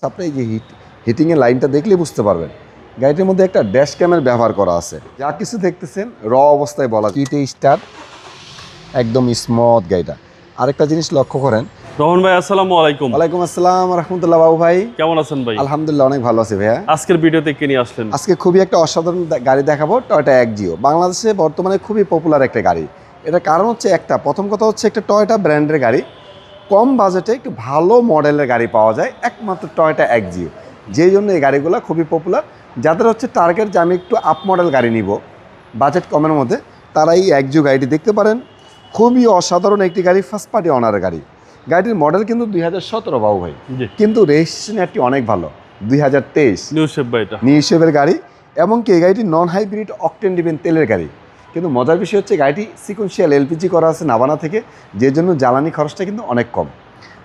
আপনি এই যে হিটিংয়ের লাইনটা দেখলেই বুঝতে পারবেন গাড়িটির মধ্যে একটা ড্যাশ ক্যামের ব্যবহার করা আছে। যা কিছু দেখতেছেন র অবস্থায় বলা কিটে স্টার্ট একদম স্মুথ গাড়িটা। আরেকটা জিনিস লক্ষ্য করেন। রহমান ভাই আসসালামু আলাইকুম। ওয়ালাইকুম আসসালাম রাহমাতুল্লাহ। বাবু ভাই কেমন আছেন ভাই? আলহামদুলিল্লাহ অনেক ভালো আছি ভাইয়া। আজকের ভিডিওতে কি নিয়ে আসলেন? আজকে খুবই একটা অসাধারণ গাড়ি দেখাবো, টয়োটা এক্সিও। বাংলাদেশে বর্তমানে খুবই পপুলার একটা গাড়ি। এটার কারণ হচ্ছে প্রথম কথা হচ্ছে একটা টয়োটা ব্র্যান্ডের গাড়ি, কম বাজেটে একটু ভালো মডেলের গাড়ি পাওয়া যায় একমাত্র টয়োটা এক্সিও। যেই জন্য এই গাড়িগুলো খুবই পপুলার। যাদের হচ্ছে টার্গেট যে আমি একটু আপ মডেল গাড়ি নিব বাজেট কমের মধ্যে, তারা এই এক্সিও গাড়িটি দেখতে পারেন। খুবই অসাধারণ একটি গাড়ি, ফার্স্ট পার্টি অনারের গাড়ি। গাড়িটির মডেল কিন্তু 2017 বাবু ভাই, কিন্তু রেজিস্ট্রেশন একটি অনেক ভালো 2023 নিউ শেপের গাড়ি। এবং কি এই গাড়িটি নন হাইব্রিড অকটেন ডিভেন তেলের গাড়ি। কিন্তু মজার বিষয় হচ্ছে গাড়িটি সিকোয়েন্সিয়াল এলপিজি করা আছে নাভানা থেকে, যে জন্য জ্বালানি খরচটা কিন্তু অনেক কম।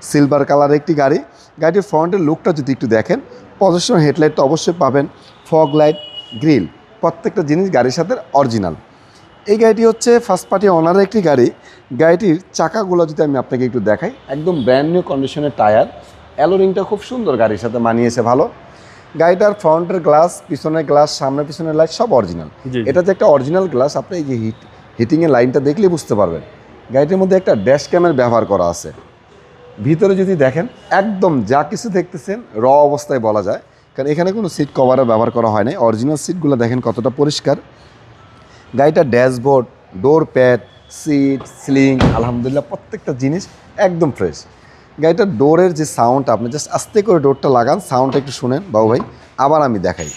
সিলভার কালারের একটি গাড়ি। গাড়িটির ফ্রন্টের লুকটা যদি একটু দেখেন, পজিশন হেডলাইট তো অবশ্যই পাবেন, ফগ লাইট, গ্রিল, প্রত্যেকটা জিনিস গাড়ির সাথে অরিজিনাল। এই গাড়িটি হচ্ছে ফার্স্ট পার্টি অনারের একটি গাড়ি। গাড়িটির চাকাগুলো যদি আমি আপনাকে একটু দেখাই, একদম ব্র্যান্ড নিউ কন্ডিশনের টায়ার, অ্যালোরিংটা খুব সুন্দর গাড়ির সাথে মানিয়েছে ভালো। গাড়িটার ফ্রন্টের গ্লাস, পিছনের গ্লাস, সামনে পিছনের লাইট সব অরিজিনাল। এটা যে একটা অরিজিনাল গ্লাস, আপনি এই যে হিটিংয়ের লাইনটা দেখলেই বুঝতে পারবেন। গাড়িটির মধ্যে একটা ড্যাশ ক্যামের ব্যবহার করা আছে। ভিতরে যদি দেখেন একদম যা কিছু দেখতেছেন র অবস্থায় বলা যায়, কারণ এখানে কোনো সিট কভারও ব্যবহার করা হয় নাই। অরিজিনাল সিটগুলো দেখেন কতটা পরিষ্কার। গাড়িটার dashboard, door pad, seat, ceiling, আলহামদুলিল্লাহ প্রত্যেকটা জিনিস একদম ফ্রেশ। গাড়িটার ডোরের যে সাউন্ড, আপনি জাস্ট আস্তে করে ডোরটা লাগান, সাউন্ডটা একটু শুনেন বাবু ভাই। আবার আমি দেখাই,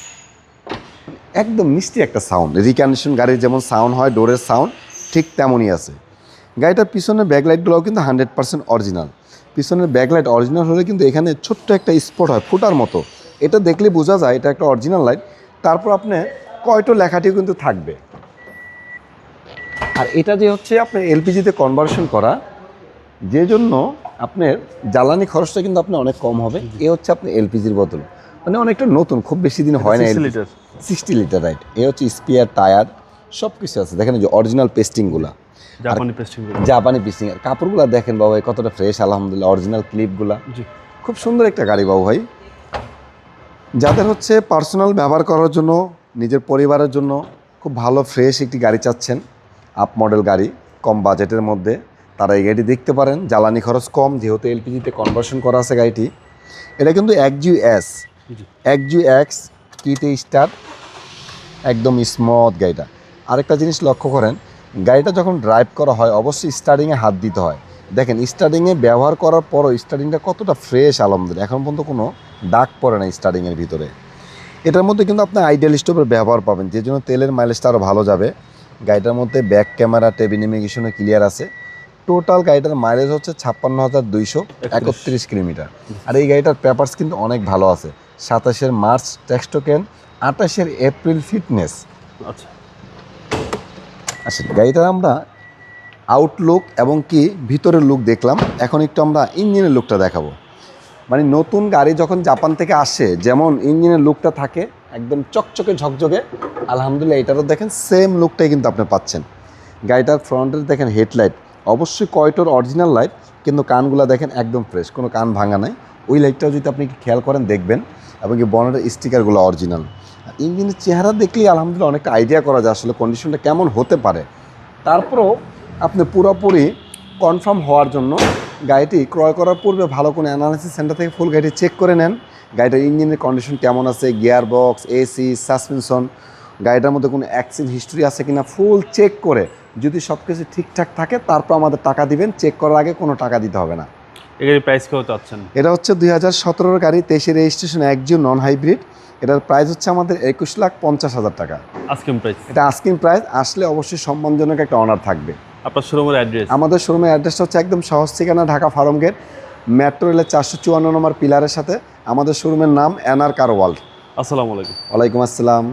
একদম মিষ্টি একটা সাউন্ড। রিকন্ডিশন গাড়ির যেমন সাউন্ড হয় ডোরের সাউন্ড, ঠিক তেমনই আছে। গাড়িটার পিছনের ব্যাকলাইটগুলোও কিন্তু 100% অরিজিনাল। পিছনের ব্যাকলাইট অরিজিনাল হলে কিন্তু এখানে ছোট্ট একটা স্পট হয় ফুটার মতো, এটা দেখলে বোঝা যায় এটা একটা অরিজিনাল লাইট। তারপর আপনি কয়টো লেখাটিও কিন্তু থাকবে। আর এটা যে হচ্ছে আপনার এলপিজিতে কনভার্সন করা, যে জন্য আপনার জ্বালানি খরচটা কিন্তু আপনার অনেক কম হবে। এ হচ্ছে আপনার এলপিজির বোতল, মানে অনেকটা নতুন, খুব বেশি দিন হয় না। 60 লিটার রাইট। এ হচ্ছে স্পেয়ার টায়ার, সব কিছু আছে। দেখেন যে অরিজিনাল পেস্টিংগুলা, জাপানি পেস্টিং। আর কাপড়গুলো দেখেন বাবু ভাই কতটা ফ্রেশ, আলহামদুলিল্লাহ। অরিজিনাল ক্লিপগুলা, খুব সুন্দর একটা গাড়ি বাবু ভাই। যাদের হচ্ছে পার্সোনাল ব্যবহার করার জন্য, নিজের পরিবারের জন্য খুব ভালো ফ্রেশ একটি গাড়ি চাচ্ছেন, আপ মডেল গাড়ি কম বাজেটের মধ্যে, তারা এই গাড়িটি দেখতে পারেন। জ্বালানি খরচ কম, যেহেতু এলপিজিতে কনভার্সন করা আছে গাড়িটি। এটা কিন্তু এক্সিও এক্স কিটে স্টার্ট একদম স্মুথ গাড়িটা। আরেকটা জিনিস লক্ষ্য করেন, গাড়িটা যখন ড্রাইভ করা হয় অবশ্যই স্টার্টিংয়ে হাত দিতে হয়। দেখেন স্টার্টিংয়ে ব্যবহার করার পরও স্টার্টিংটা কতটা ফ্রেশ, আলহামদুলিল্লাহ। এখন পর্যন্ত কোনো দাগ পড়ে না স্টার্টিংয়ের ভিতরে। এটার মধ্যে কিন্তু আপনি আইডিয়াল স্টোভের ব্যবহার পাবেন, যে জন্য তেলের মাইলেজটা আরও ভালো যাবে। গাড়িটার মধ্যে ব্যাক ক্যামেরা, টেবিল নেভিগেশনও ক্লিয়ার আছে। টোটাল গাড়িটার মাইলেজ হচ্ছে 56,231 কিলোমিটার। আর এই গাড়িটার পেপারস কিন্তু অনেক ভালো আছে। 27 March tax token, 28 April fitness. আচ্ছা, গাড়িটার আমরা আউটলুক এবং কি ভিতরের লুক দেখলাম, এখন একটু আমরা ইঞ্জিনের লুকটা দেখাবো। মানে নতুন গাড়ি যখন জাপান থেকে আসে যেমন ইঞ্জিনের লুকটা থাকে একদম চকচকে ঝকঝকে, আলহামদুলিল্লাহ এটারও দেখেন সেম লুকটাই কিন্তু আপনি পাচ্ছেন। গাড়িটার ফ্রন্টের দেখেন হেডলাইট অবশ্যই কয়টোর অরিজিনাল লাইট, কিন্তু কানগুলো দেখেন একদম ফ্রেশ, কোনো কান ভাঙা নাই। ওই লাইটটাও যদি আপনি খেয়াল করেন দেখবেন। এবং কি বনেটের স্টিকারগুলো অরিজিনাল। আর ইঞ্জিনের চেহারা দেখলেই আলহামদুলিল্লাহ অনেকটা আইডিয়া করা যায় আসলে কন্ডিশনটা কেমন হতে পারে। তারপরও আপনি পুরোপুরি কনফার্ম হওয়ার জন্য গাড়িটি ক্রয় করার পূর্বে ভালো কোনো অ্যানালিসিস সেন্টার থেকে ফুল গাড়িটি চেক করে নেন। গাড়িটার ইঞ্জিনের কন্ডিশন কেমন আছে, গিয়ার বক্স, এসি, সাসপেনশন, গাড়িটার মধ্যে কোনো অ্যাক্সিডেন্ট হিস্ট্রি আছে কিনা ফুল চেক করে যদি সব কিছু ঠিকঠাক থাকে তারপর আমাদের টাকা দিবেন। চেক করার আগে কোনো টাকা দিতে হবে না। এর প্রাইস কত চাচ্ছেন? এটা হচ্ছে 2017 গাড়ি, 23 রেজিস্ট্রেশন, এক্সিও নন হাইব্রিড। এটার প্রাইস হচ্ছে আমাদের 21,50,000 টাকা আস্কিং প্রাইস। এটা আস্কিং প্রাইস। আসলে অবশ্যই সম্মানজনক একটা অনার থাকবে। আপনার শোরুমের অ্যাড্রেস? আমাদের শোরুমের অ্যাড্রেসটা হচ্ছে একদম সহজ ঠিকানা, ঢাকা ফার্ম গেট, মেট্রো রেলের 454 নম্বর পিলারের সাথে। আমাদের শোরুমের নাম এনআর কার ওয়ার্ল্ড। আসসালামু আলাইকুম। ওয়ালাইকুম আসসালাম।